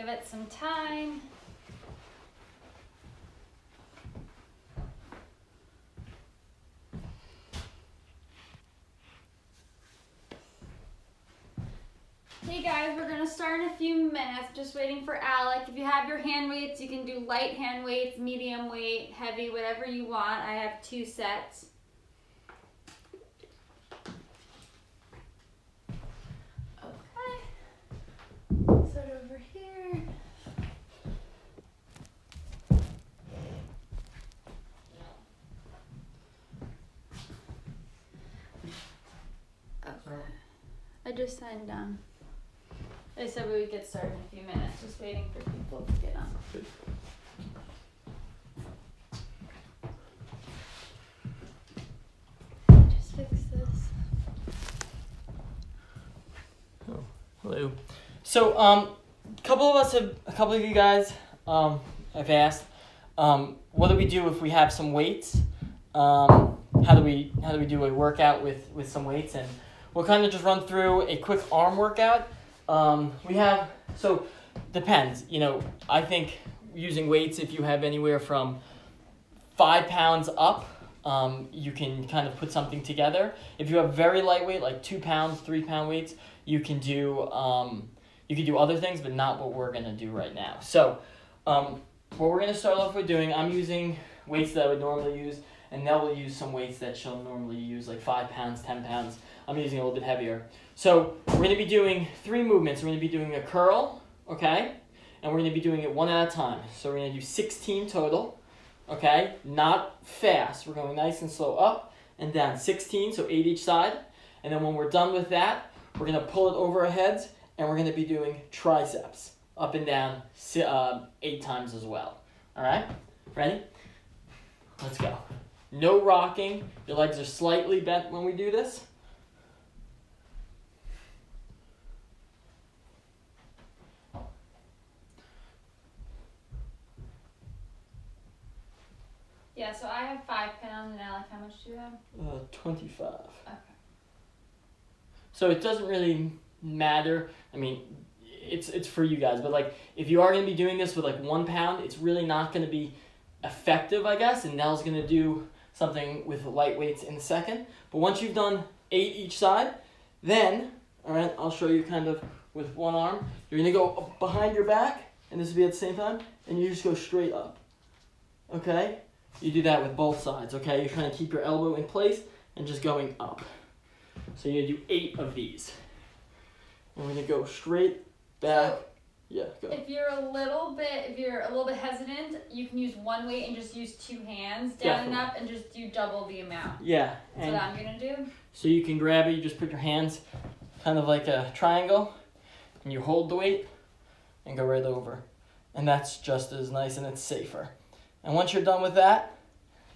give it some time. Hey guys, we're gonna start in a few minutes, just waiting for Alec. If you have your hand weights, you can do light hand weights, medium weight, heavy, whatever you want. I have 2 sets. Okay. Start over here. Okay. I just signed down. They said we would get started in a few minutes, just waiting for people to get on. Good. Just fix this. Oh, hello. So, a couple of you guys, have asked, what do we do if we have some weights? How do we do a workout with some weights? And we'll kind of just run through a quick arm workout. Depends. I think using weights, if you have anywhere from 5 pounds up, you can kind of put something together. If you have very lightweight, like 2 pounds, 3 pound weights, you can do other things, but not what we're gonna do right now. So, what we're gonna start off with doing, I'm using weights that I would normally use, and Nell will use some weights that she'll normally use, like 5 pounds, 10 pounds. I'm using a little bit heavier. So we're going to be doing 3 movements. We're going to be doing a curl, okay? And we're going to be doing it one at a time. So we're going to do 16 total, okay? Not fast. We're going nice and slow up and down. 16, so 8 each side. And then when we're done with that, we're going to pull it over our heads, and we're going to be doing triceps up and down 8 times as well. All right? Ready? Let's go. No rocking. Your legs are slightly bent when we do this. Yeah, so I have 5 pounds, and Alec, how much do you have? 25. Okay. So it doesn't really matter. I mean, it's for you guys, but like if you are going to be doing this with like 1 pound, it's really not going to be effective, I guess. And Nell's going to do something with light weights in a second. But once you've done 8 each side, then, all right, I'll show you kind of with one arm. You're going to go behind your back, and this will be at the same time, and you just go straight up. Okay? You do that with both sides, okay? You're trying to keep your elbow in place and just going up. So you're going to do 8 of these. And we're going to go straight back. So, yeah, go. If you're a little bit hesitant, you can use one weight and just use 2 hands down and up and just do double the amount. Yeah. That's what I'm going to do. So you can grab it, you just put your hands kind of like a triangle, and you hold the weight and go right over. And that's just as nice and it's safer. And once you're done with that,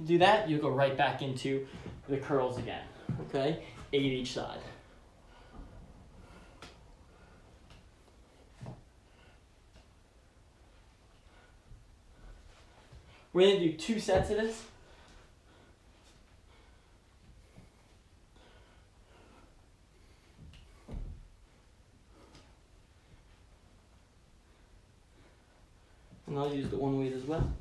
do that, you go right back into the curls again, okay? 8 each side. We're going to do 2 sets of this. And I'll use the one weight as well.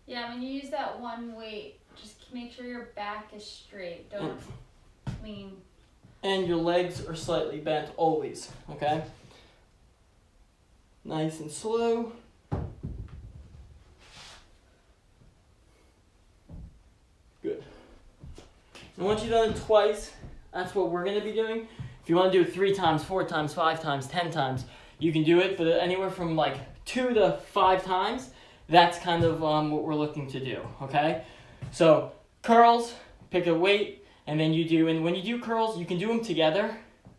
Yeah, when you use that one weight, just make sure your back is straight. Don't lean. And your legs are slightly bent always, okay? Nice and slow. Good. And once you've done it twice, that's what we're going to be doing. If you want to do it 3 times, 4 times, 5 times, 10 times, you can do it, but anywhere from like 2 to 5 times, that's kind of what we're looking to do, okay? So curls, pick a weight, and then when you do curls, you can do them together,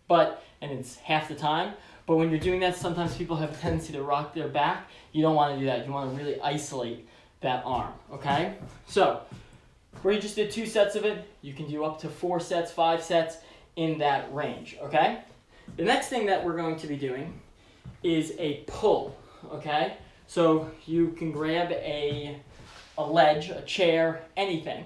and it's half the time. But when you're doing that, sometimes people have a tendency to rock their back. You don't want to do that. You want to really isolate that arm, okay? So where you just did 2 sets of it, you can do up to 4 sets, 5 sets in that range, okay? The next thing that we're going to be doing is a pull, okay? So you can grab a ledge, a chair, anything.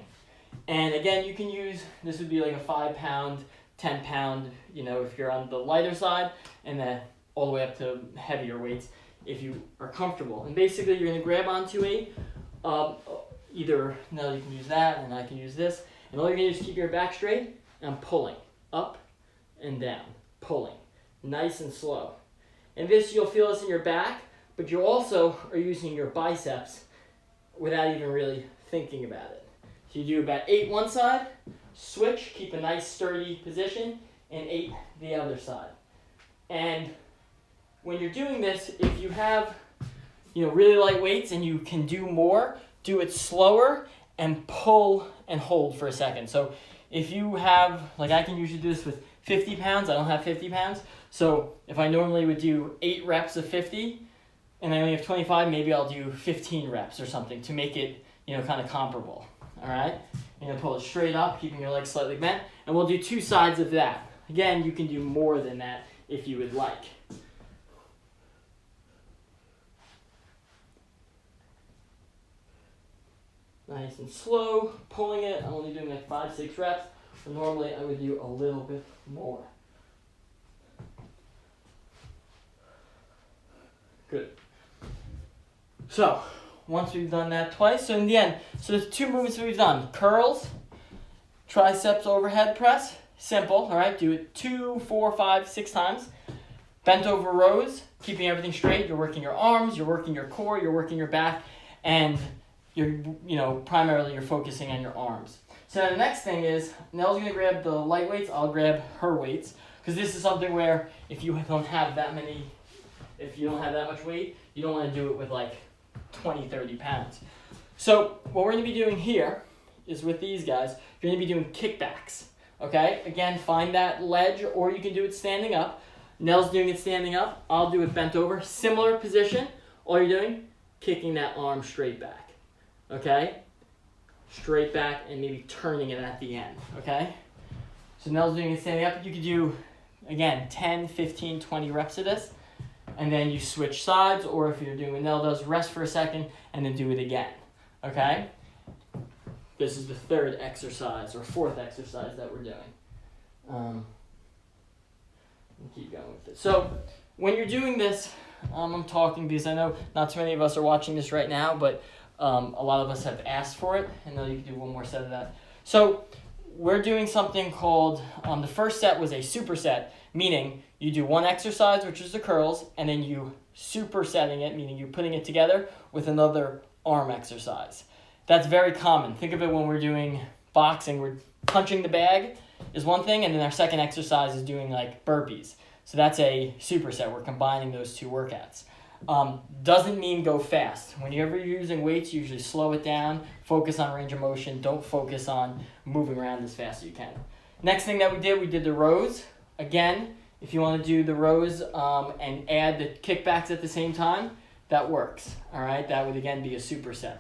And again, you can use, this would be like a 5 pound, 10 pound, if you're on the lighter side, and then all the way up to heavier weights. if you are comfortable. And basically you're gonna grab onto either, now you can use that and I can use this. And all you're gonna do is keep your back straight and pulling up and down, pulling, nice and slow. And this, you'll feel this in your back, but you also are using your biceps without even really thinking about it. So you do about 8 one side, switch, keep a nice sturdy position, and 8 the other side. And when you're doing this, if you have, really light weights and you can do more, do it slower and pull and hold for a second. So if you have, like I can usually do this with 50 pounds, I don't have 50 pounds. So if I normally would do 8 reps of 50 and I only have 25, maybe I'll do 15 reps or something to make it, kind of comparable. All right? You're going to pull it straight up, keeping your legs slightly bent. And we'll do 2 sides of that. Again, you can do more than that if you would like. Nice and slow, pulling it. I'm only doing like 5-6 reps. But normally I would do a little bit more. Good. So, once we've done that twice, so in the end, so there's 2 movements that we've done. Curls, triceps overhead press, simple, all right? Do it 2, 4, 5, 6 times. Bent over rows, keeping everything straight. You're working your arms, you're working your core, you're working your back, and you're, primarily you're focusing on your arms. So the next thing is, Nell's gonna grab the light weights, I'll grab her weights, because this is something where if you don't have that much weight, you don't want to do it with like 20, 30 pounds. So what we're going to be doing here is with these guys, you're going to be doing kickbacks. Okay? Again, find that ledge, or you can do it standing up. Nell's doing it standing up. I'll do it bent over. Similar position. All you're doing, kicking that arm straight back. Okay? Straight back and maybe turning it at the end. Okay? So Nell's doing it standing up. You could do, again, 10, 15, 20 reps of this. And then you switch sides, or if you're doing what Nell does, rest for a second and then do it again. Okay? This is the 3rd exercise or 4th exercise that we're doing. Keep going with it. So when you're doing this, I'm talking because I know not too many of us are watching this right now, but a lot of us have asked for it, and then you can do one more set of that. So we're doing something called, the first set was a superset, meaning you do 1 exercise, which is the curls, and then you supersetting it, meaning you're putting it together with another arm exercise. That's very common. Think of it when we're doing boxing. We're punching the bag is one thing, and then our second exercise is doing like burpees. So that's a superset. We're combining those 2 workouts. Doesn't mean go fast. Whenever you're using weights, usually slow it down, focus on range of motion, don't focus on moving around as fast as you can. Next thing that we did the rows. Again, if you want to do the rows and add the kickbacks at the same time, that works. All right, that would again be a superset.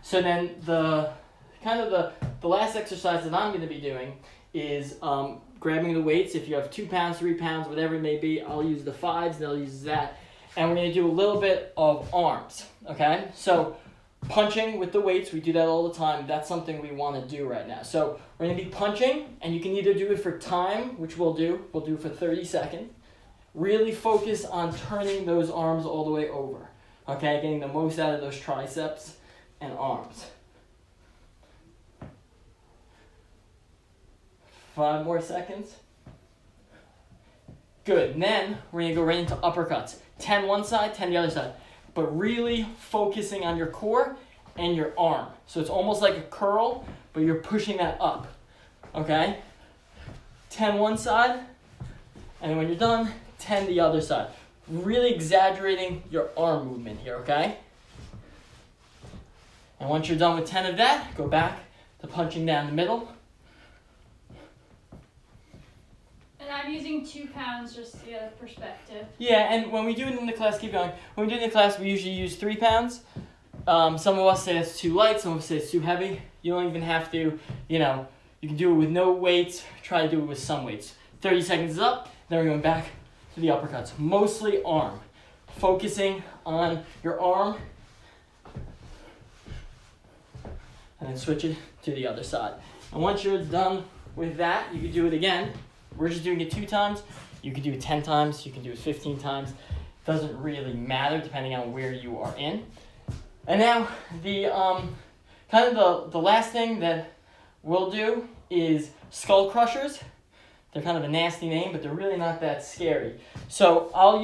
So then the last exercise that I'm going to be doing is grabbing the weights. If you have 2 pounds, 3 pounds, whatever it may be, I'll use the 5s, they'll use that. And we're going to do a little bit of arms, okay? So punching with the weights, we do that all the time. That's something we want to do right now. So we're going to be punching, and you can either do it for time, which we'll do for 30 seconds. Really focus on turning those arms all the way over, okay? Getting the most out of those triceps and arms. 5 more seconds. Good. And then we're going to go right into uppercuts. 10 one side, 10 the other side. But really focusing on your core and your arm. So it's almost like a curl, but you're pushing that up. Okay? 10 one side, and then when you're done, 10 the other side. Really exaggerating your arm movement here, okay? And once you're done with 10 of that, go back to punching down the middle. And I'm using 2 pounds just to get a perspective. Yeah, and when we do it in the class, keep going. When we do it in the class, we usually use 3 pounds. Some of us say it's too light, some of us say it's too heavy. You don't even have to, you can do it with no weights. Try to do it with some weights. 30 seconds is up, then we're going back to the uppercuts. Mostly arm. Focusing on your arm. And then switch it to the other side. And once you're done with that, you can do it again. We're just doing it 2 times. You can do it 10 times. You can do it 15 times. doesn't really matter depending on where you are in. And now the kind of the last thing that we'll do is skull crushers. They're kind of a nasty name, but they're really not that scary. So I'll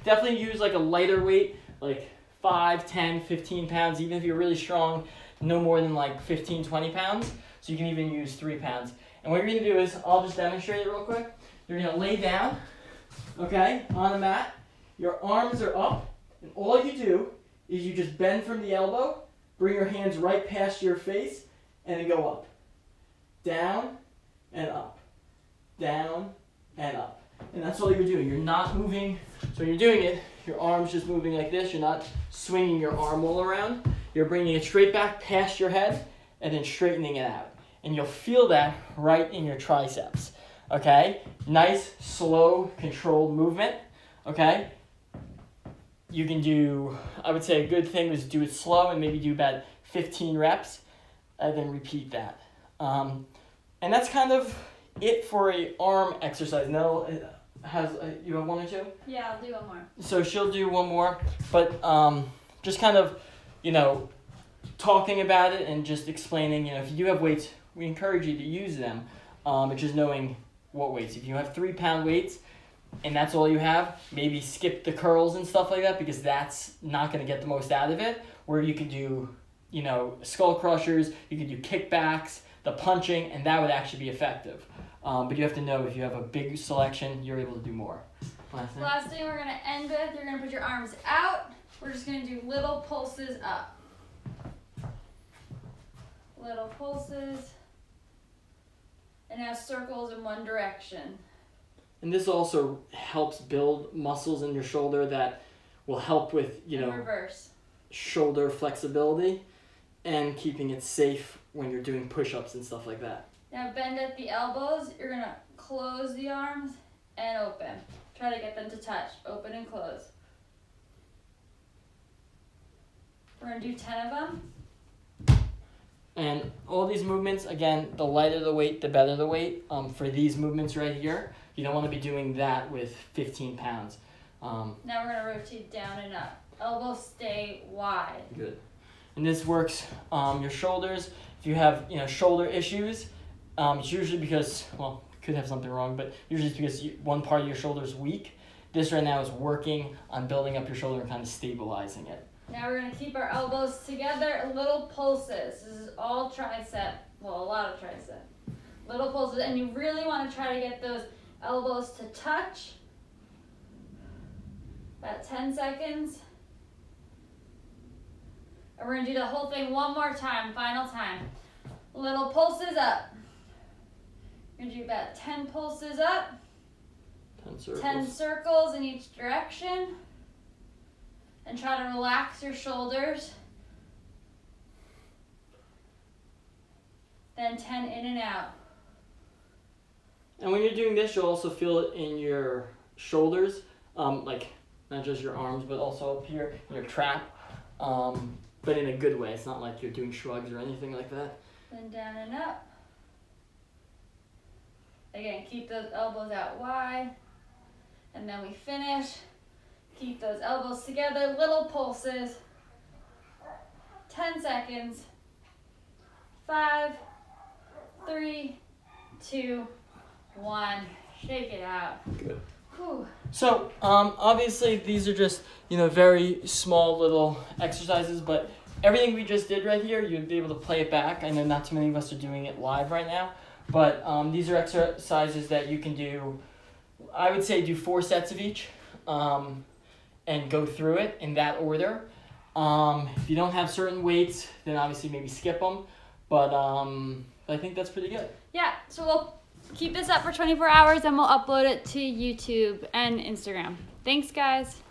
definitely use like a lighter weight, like 5, 10, 15 pounds, even if you're really strong, no more than like 15, 20 pounds. So you can even use 3 pounds. And what you're gonna do is, I'll just demonstrate it real quick. You're gonna lay down, okay, on the mat. Your arms are up, and all you do is you just bend from the elbow, bring your hands right past your face, and then go up. Down and up. Down and up. And that's all you're doing. You're not moving. So when you're doing it, your arm's just moving like this. You're not swinging your arm all around. You're bringing it straight back past your head and then straightening it out. And you'll feel that right in your triceps. Okay? Nice, slow, controlled movement. Okay? You can do, I would say a good thing is do it slow and maybe do about 15 reps and then repeat that. And that's kind of it for a arm exercise. Nell has, you have 1 or 2? Yeah, I'll do one more. So she'll do one more, but just kind of, talking about it and just explaining, if you do have weights, we encourage you to use them. It's just knowing what weights. If you have 3-pound weights and that's all you have, maybe skip the curls and stuff like that because that's not going to get the most out of it. Where you could do, skull crushers, you could do kickbacks, the punching, and that would actually be effective. But you have to know if you have a big selection, you're able to do more. Last thing we're going to end with, you're going to put your arms out. We're just going to do little pulses up. Little pulses. And now circles in one direction. And this also helps build muscles in your shoulder that will help with, reverse. Shoulder flexibility and keeping it safe when you're doing push-ups and stuff like that. Now bend at the elbows. You're going to close the arms and open. Try to get them to touch. Open and close. We're going to do 10 of them. And all these movements, again, the lighter the weight, the better the weight. For these movements right here, you don't want to be doing that with 15 pounds. Now we're going to rotate down and up. Elbows stay wide. Good. And this works your shoulders. If you have shoulder issues, it's usually because, could have something wrong, but usually it's because one part of your shoulder is weak. This right now is working on building up your shoulder and kind of stabilizing it. Now we're going to keep our elbows together, little pulses. This is all tricep, a lot of tricep. Little pulses, and you really want to try to get those elbows to touch. About 10 seconds. And we're going to do the whole thing one more time, final time. Little pulses up. We're going to do about 10 pulses up. 10 circles. 10 circles in each direction. And try to relax your shoulders. Then 10 in and out. And when you're doing this, you'll also feel it in your shoulders, like not just your arms, but also up here in your trap, but in a good way. It's not like you're doing shrugs or anything like that. Then down and up. Again, keep those elbows out wide. And then we finish. Keep those elbows together, little pulses. 10 seconds. 5, 3, 2, 1. Shake it out. Good. Whew. So, obviously these are just, very small little exercises, but everything we just did right here, you'd be able to play it back. I know not too many of us are doing it live right now, but these are exercises that you can do, I would say do 4 sets of each. And go through it in that order. If you don't have certain weights, then obviously maybe skip them. But I think that's pretty good. Yeah, so we'll keep this up for 24 hours and we'll upload it to YouTube and Instagram. Thanks, guys.